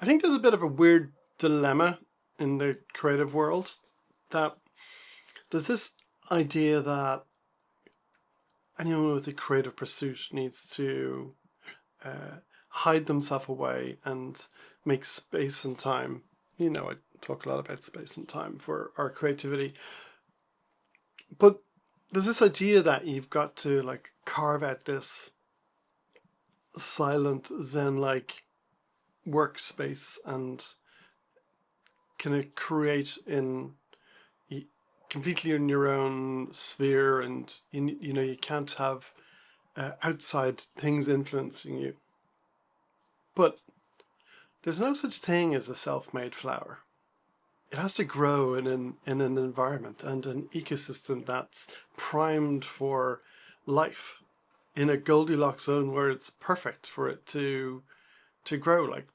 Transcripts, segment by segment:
I think there's a bit of a weird dilemma in the creative world, that there's this idea that anyone with a creative pursuit needs to uh, hide themselves away and make space and time. I talk a lot about space and time for our creativity, but there's this idea that you've got to like carve out this silent Zen-like workspace and kind of create in completely in your own sphere, and you can't have outside things influencing you. But there's no such thing as a self-made flower. It has to grow in an environment and an ecosystem that's primed for life, in a Goldilocks zone where it's perfect for it to grow. Like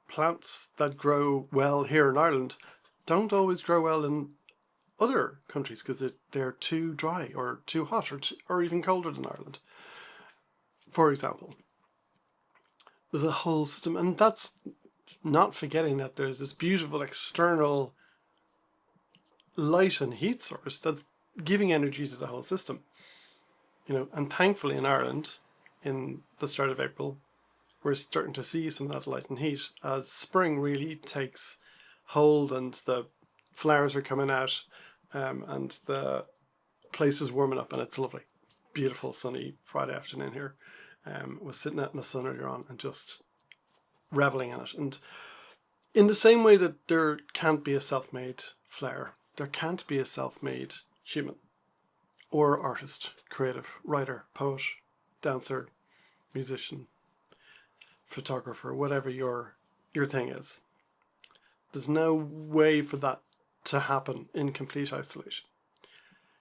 plants that grow well here in Ireland don't always grow well in other countries because they're too dry or too hot or even colder than Ireland, for example. There's a whole system, and that's not forgetting that there's this beautiful external light and heat source that's giving energy to the whole system. And thankfully in Ireland, in the start of April, we're starting to see some of that light and heat as spring really takes hold and the flowers are coming out, and the place is warming up, and it's lovely. Beautiful sunny Friday afternoon here. Was sitting out in the sun earlier on and just reveling in it. And in the same way that there can't be a self-made flower, there can't be a self-made human or artist, creative, writer, poet, dancer, musician, photographer, whatever your thing is. There's no way for that to happen in complete isolation.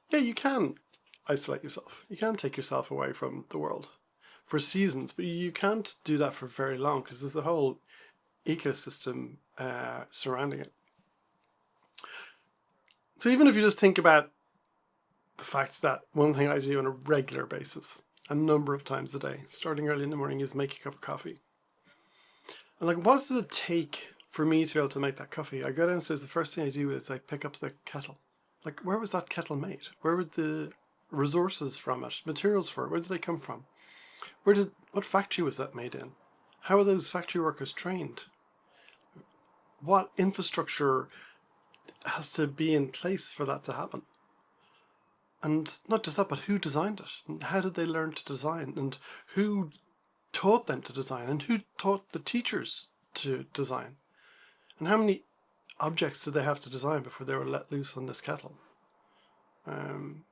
Yeah, you can isolate yourself. You can take yourself away from the world for seasons, but you can't do that for very long because there's a whole ecosystem surrounding it. So even if you just think about the fact that one thing I do on a regular basis, a number of times a day, starting early in the morning, is make a cup of coffee. And like, what does it take for me to be able to make that coffee? I go downstairs, the first thing I do is I pick up the kettle. Like, where was that kettle made? Where were the resources from it, materials for it? Where did they come from? What factory was that made in? How are those factory workers trained? What infrastructure has to be in place for that to happen? And not just that, but who designed it? And how did they learn to design? And who taught them to design? And who taught the teachers to design? And how many objects did they have to design before they were let loose on this kettle? And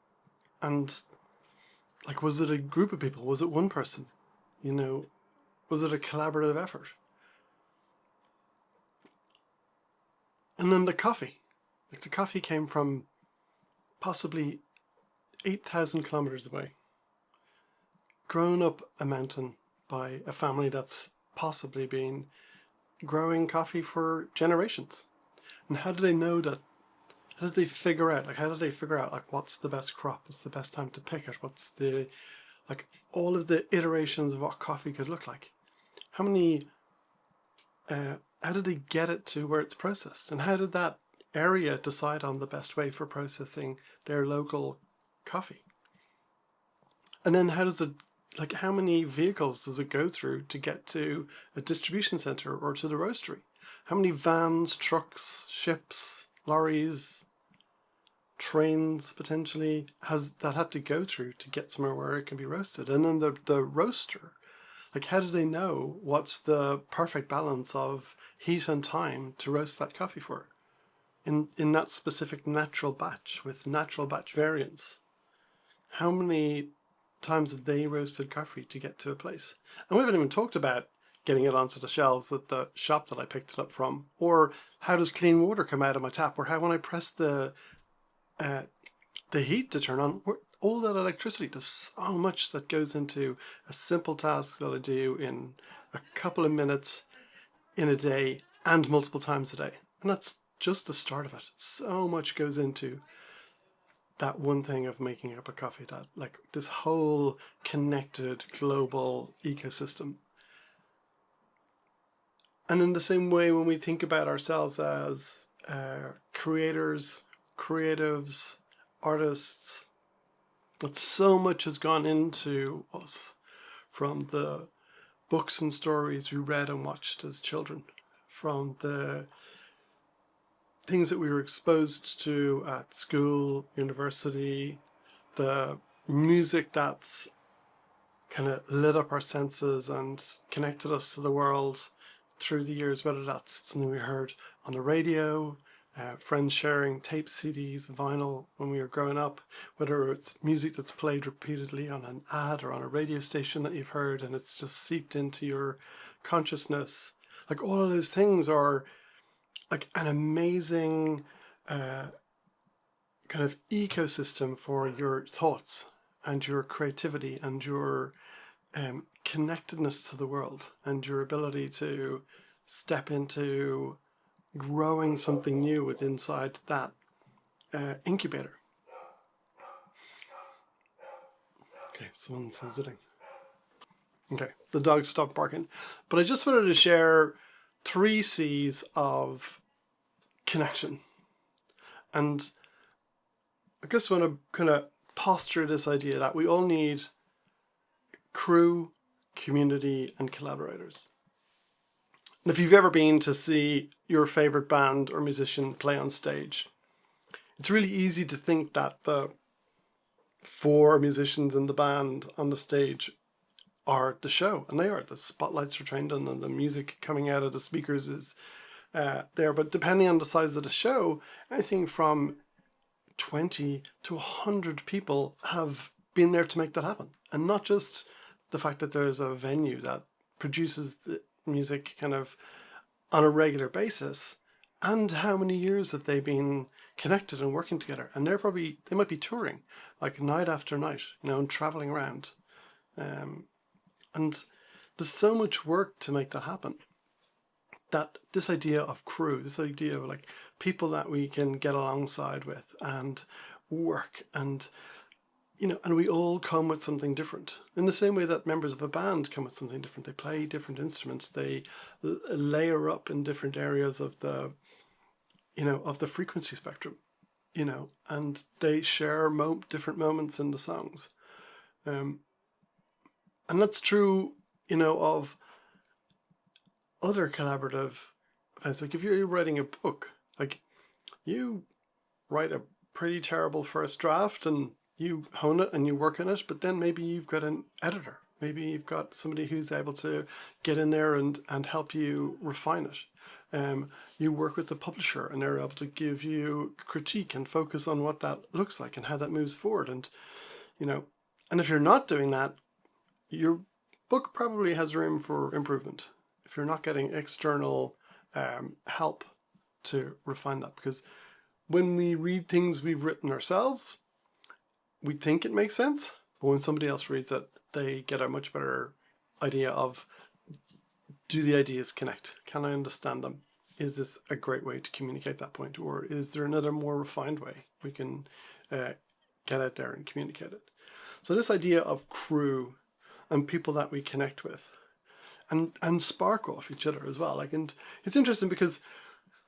like, was it a group of people? Was it one person? Was it a collaborative effort? And then the coffee. Like, the coffee came from possibly 8,000 kilometers away, grown up a mountain by a family that's possibly been growing coffee for generations. And how do they know that? How did they figure out? Like, what's the best crop? What's the best time to pick it? What's all of the iterations of what coffee could look like? How did they get it to where it's processed? And how did that area decide on the best way for processing their local coffee? And then how many vehicles does it go through to get to a distribution center or to the roastery? How many vans, trucks, ships, lorries, trains potentially has that had to go through to get somewhere where it can be roasted? And then the roaster, like, how do they know what's the perfect balance of heat and time to roast that coffee for in that specific natural batch with natural batch variants? How many times have they roasted coffee to get to a place? And we haven't even talked about getting it onto the shelves at the shop that I picked it up from, or how does clean water come out of my tap, or how when I press the heat to turn on, all that electricity. There's so much that goes into a simple task that I do in a couple of minutes in a day and multiple times a day. And that's just the start of it. So much goes into that one thing of making a cup of coffee, that like this whole connected global ecosystem. And in the same way, when we think about ourselves as creators, creatives, artists, that so much has gone into us from the books and stories we read and watched as children, from the things that we were exposed to at school, university, the music that's kind of lit up our senses and connected us to the world through the years, whether that's something we heard on the radio, friends sharing tape CDs, vinyl when we were growing up, whether it's music that's played repeatedly on an ad or on a radio station that you've heard and it's just seeped into your consciousness. Like all of those things are like an amazing kind of ecosystem for your thoughts and your creativity and your connectedness to the world and your ability to step into growing something new with inside that incubator. Okay, someone's visiting. Okay, the dog stopped barking. But I just wanted to share 3 C's of connection. And I just want to kind of posture this idea that we all need crew, community, and collaborators. And if you've ever been to see your favorite band or musician play on stage, it's really easy to think that the 4 musicians in the band on the stage are the show, and they are. The spotlights are trained on them, the music coming out of the speakers is there. But depending on the size of the show, anything from 20 to 100 people have been there to make that happen. And not just the fact that there's a venue that produces the music kind of on a regular basis, and how many years have they been connected and working together. And they might be touring like night after night, and traveling around. And there's so much work to make that happen, that this idea of crew, this idea of like people that we can get alongside with and work, and and we all come with something different. In the same way that members of a band come with something different, they play different instruments, they layer up in different areas of the of the frequency spectrum, and they share different moments in the songs. And that's true, of other collaborative events. Like if you're writing a book, like you write a pretty terrible first draft and you hone it and you work on it, but then maybe you've got an editor. Maybe you've got somebody who's able to get in there and help you refine it. You work with the publisher and they're able to give you critique and focus on what that looks like and how that moves forward. And, and if you're not doing that, your book probably has room for improvement if you're not getting external help to refine that. Because when we read things we've written ourselves, we think it makes sense, but when somebody else reads it, they get a much better idea of, do the ideas connect? Can I understand them? Is this a great way to communicate that point? Or is there another more refined way we can get out there and communicate it? So this idea of crew and people that we connect with and spark off each other as well. And it's interesting because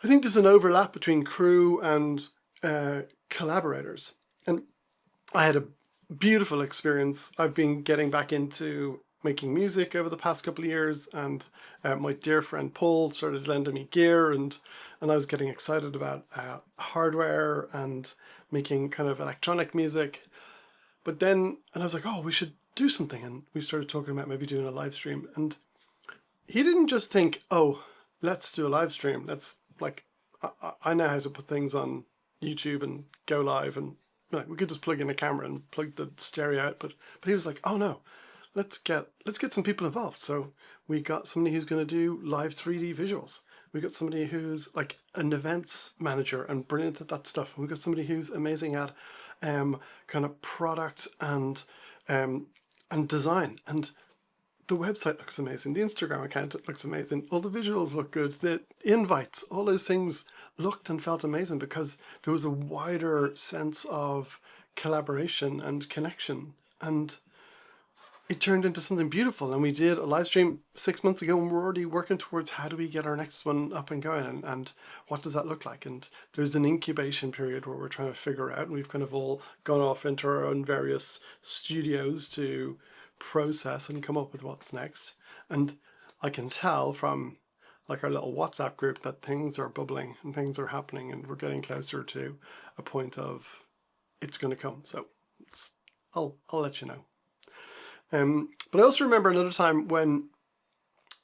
I think there's an overlap between crew and collaborators. And I had a beautiful experience. I've been getting back into making music over the past couple of years, and my dear friend Paul started lending me gear, and I was getting excited about hardware and making kind of electronic music. But then, and I was like, oh, we should do something. And we started talking about maybe doing a live stream. And he didn't just think, oh, let's do a live stream. Let's I know how to put things on YouTube and go live, and we could just plug in a camera and plug the stereo out. But he was like, oh no, let's get some people involved. So we got somebody who's going to do live 3D visuals. We got somebody who's like an events manager and brilliant at that stuff. We got somebody who's amazing at kind of product and design. And the website looks amazing. The Instagram account looks amazing. All the visuals look good. The invites, all those things looked and felt amazing because there was a wider sense of collaboration and connection. And it turned into something beautiful. And we did a live stream 6 months ago, and we're already working towards how do we get our next one up and going, and what does that look like. And there's an incubation period where we're trying to figure out, and we've kind of all gone off into our own various studios to process and come up with what's next. And I can tell from like our little WhatsApp group that things are bubbling and things are happening, and we're getting closer to a point of it's going to come. So I'll let you know. But I also remember another time when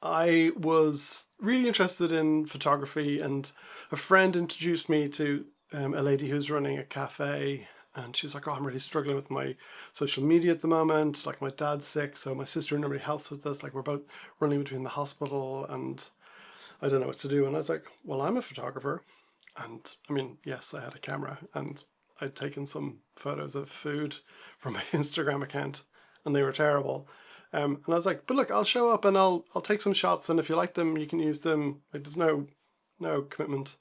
I was really interested in photography, and a friend introduced me to a lady who's running a cafe, and she was like, oh, I'm really struggling with my social media at the moment. Like, my dad's sick, so my sister nobody helps with this. Like, we're both running between the hospital, and I don't know what to do. And I was like, well, I'm a photographer. And I mean, yes, I had a camera, and I'd taken some photos of food from my Instagram account, and they were terrible. And I was like, but look, I'll show up and I'll take some shots, and if you like them, you can use them. Like, there's no commitment.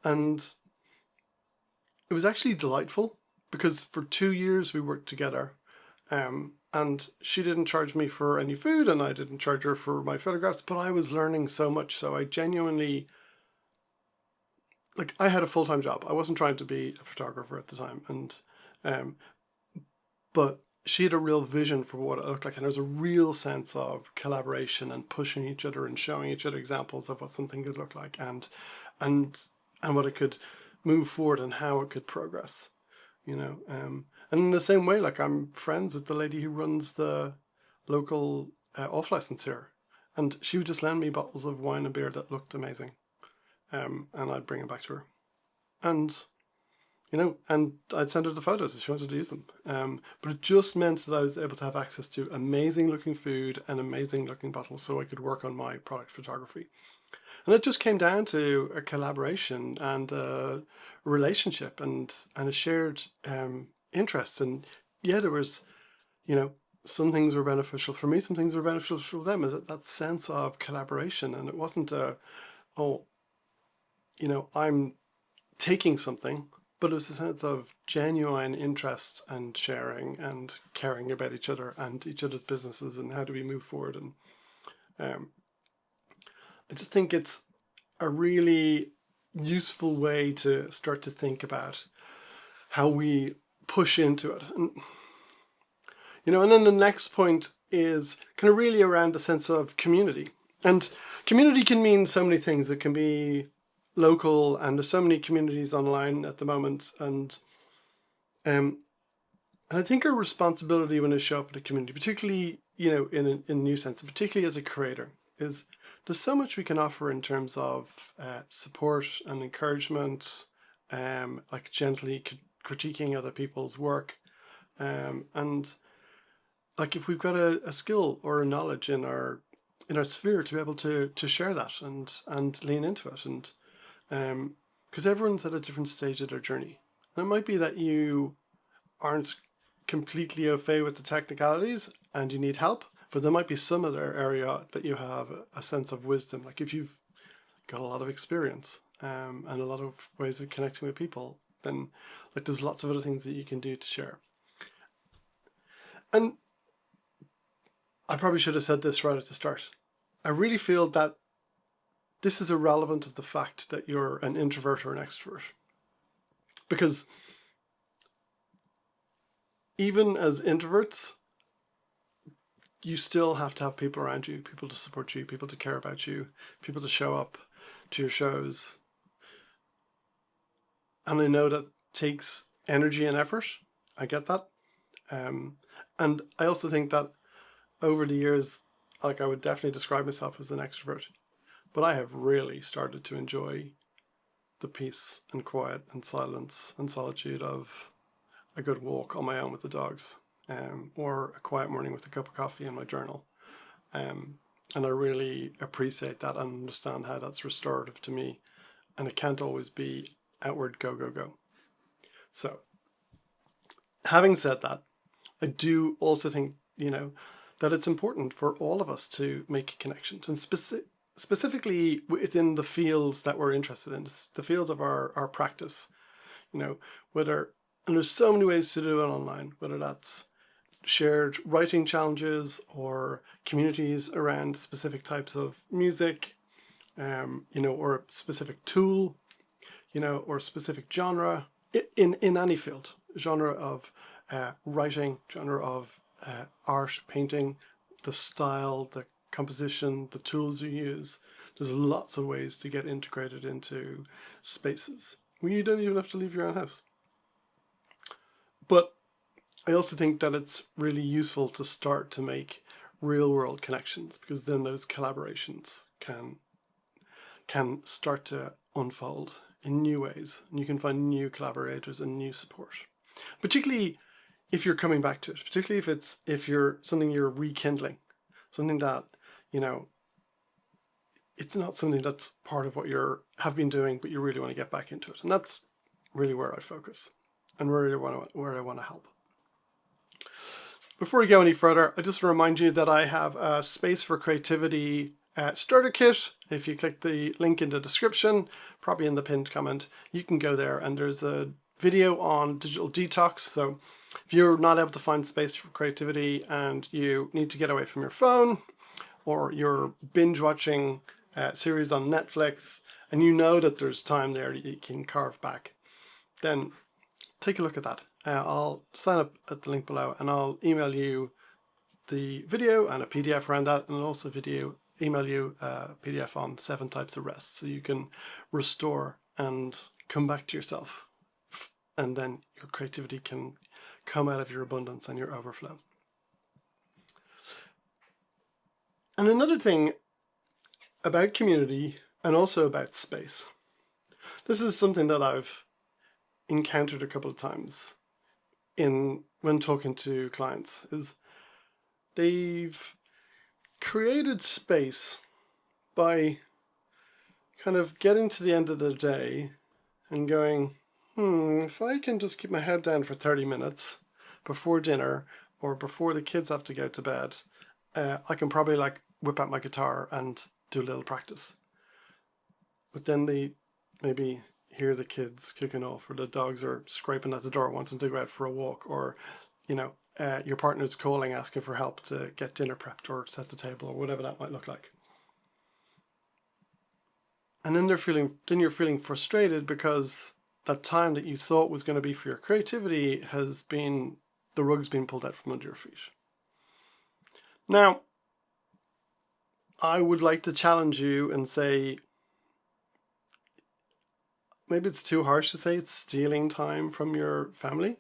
And it was actually delightful, because for 2 years we worked together. And she didn't charge me for any food, and I didn't charge her for my photographs, but I was learning so much. So I genuinely, like, I had a full-time job. I wasn't trying to be a photographer at the time. But she had a real vision for what it looked like, and there was a real sense of collaboration and pushing each other and showing each other examples of what something could look like, and what it could move forward and how it could progress, and in the same way, like, I'm friends with the lady who runs the local off license here, and she would just lend me bottles of wine and beer that looked amazing, and I'd bring them back to her, and and I'd send her the photos if she wanted to use them. But it just meant that I was able to have access to amazing looking food and amazing looking bottles, so I could work on my product photography. And it just came down to a collaboration and a relationship, and a shared interest. And yeah, there was, some things were beneficial for me, some things were beneficial for them. Is that sense of collaboration, and it wasn't I'm taking something, but it was a sense of genuine interest and sharing and caring about each other and each other's businesses and how do we move forward. And I just think it's a really useful way to start to think about how we push into it. And then the next point is kind of really around the sense of community. And community can mean so many things. It can be local, and there's so many communities online at the moment, and I think our responsibility when we show up in a community, particularly in a new sense, particularly as a creator, is there's so much we can offer in terms of support and encouragement, like gently critiquing other people's work, and like if we've got a skill or a knowledge in our sphere, to be able to share that and lean into it. And because everyone's at a different stage of their journey. And it might be that you aren't completely au fait with the technicalities and you need help, but there might be some other area that you have a sense of wisdom. Like if you've got a lot of experience and a lot of ways of connecting with people, then like there's lots of other things that you can do to share. And I probably should have said this right at the start. I really feel that this is irrelevant of the fact that you're an introvert or an extrovert. Because even as introverts, you still have to have people around you, people to support you, people to care about you, people to show up to your shows. And I know that takes energy and effort. I get that. And I also think that over the years, like, I would definitely describe myself as an extrovert. But I have really started to enjoy the peace and quiet and silence and solitude of a good walk on my own with the dogs, or a quiet morning with a cup of coffee in my journal. And I really appreciate that and understand how that's restorative to me. And it can't always be outward go, go, go. So, having said that, I do also think, that it's important for all of us to make connections, and specifically within the fields that we're interested in, the fields of our practice, and there's so many ways to do it online, whether that's shared writing challenges or communities around specific types of music, or a specific tool, or specific genre in any field, genre of writing, genre of art, painting, the style, the composition, the tools you use. There's lots of ways to get integrated into spaces where you don't even have to leave your own house. But I also think that it's really useful to start to make real world connections, because then those collaborations can start to unfold in new ways, and you can find new collaborators and new support. Particularly if you're coming back to it, particularly if you're something you're rekindling, something that, it's not something that's part of what you have been doing, but you really want to get back into it. And that's really where I focus and where I want to help. Before we go any further, I just want to remind you that I have a Space for Creativity starter kit. If you click the link in the description, probably in the pinned comment, you can go there, and there's a video on digital detox. So if you're not able to find Space for Creativity and you need to get away from your phone, or you're binge watching a series on Netflix and you know that there's time there that you can carve back, then take a look at that. I'll sign up at the link below, and I'll email you the video and a PDF around that, and I'll also email you a PDF on 7 types of rest, so you can restore and come back to yourself, and then your creativity can come out of your abundance and your overflow. And another thing about community and also about space, this is something that I've encountered a couple of times when talking to clients, is they've created space by kind of getting to the end of the day and going, if I can just keep my head down for 30 minutes before dinner or before the kids have to go to bed, I can probably whip out my guitar and do a little practice. But then they maybe hear the kids kicking off, or the dogs are scraping at the door wanting to go out for a walk, or your partner's calling asking for help to get dinner prepped or set the table, or whatever that might look like. And then you're feeling frustrated because that time that you thought was going to be for your creativity the rug's been pulled out from under your feet. Now, I would like to challenge you and say, maybe it's too harsh to say it's stealing time from your family.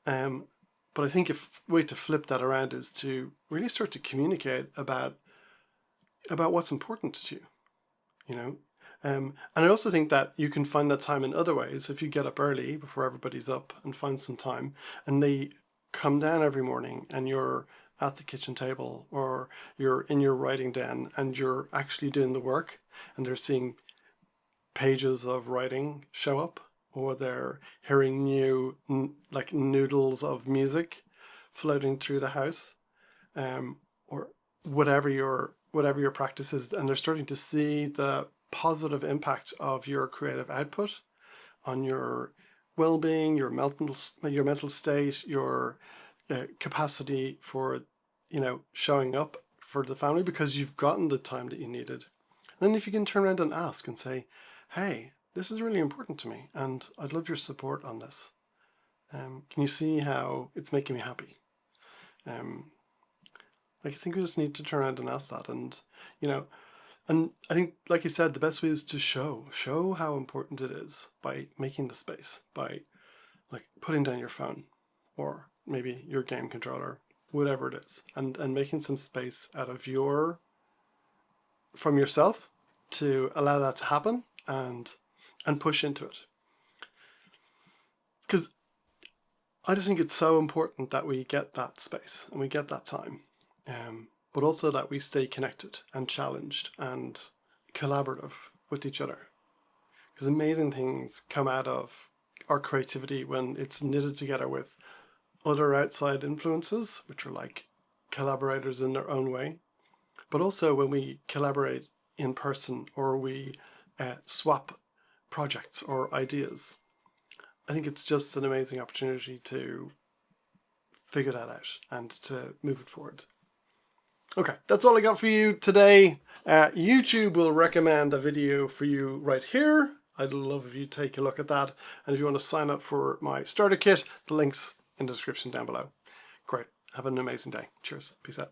But I think a way to flip that around is to really start to communicate about what's important to you, And I also think that you can find that time in other ways. If you get up early before everybody's up and find some time, and they come down every morning and you're at the kitchen table, or you're in your writing den and you're actually doing the work, and they're seeing pages of writing show up, or they're hearing new noodles of music floating through the house, or whatever your practice is, and they're starting to see the positive impact of your creative output on your well-being, your mental state, your capacity for showing up for the family, because you've gotten the time that you needed. And then if you can turn around and ask and say, hey, this is really important to me and I'd love your support on this. Can you see how it's making me happy? I think we just need to turn around and ask that, and I think, like you said, the best way is to show how important it is by making the space, by putting down your phone or maybe your game controller, whatever it is, and making some space out of from yourself to allow that to happen, and push into it. Because I just think it's so important that we get that space and we get that time, but also that we stay connected and challenged and collaborative with each other. Because amazing things come out of our creativity when it's knitted together with other outside influences, which are like collaborators in their own way, but also when we collaborate in person, or we swap projects or ideas. I think it's just an amazing opportunity to figure that out and to move it forward. Okay, that's all I got for you today. YouTube will recommend a video for you right here. I'd love if you take a look at that. And if you want to sign up for my starter kit, the link's in the description down below. Great. Have an amazing day. Cheers. Peace out.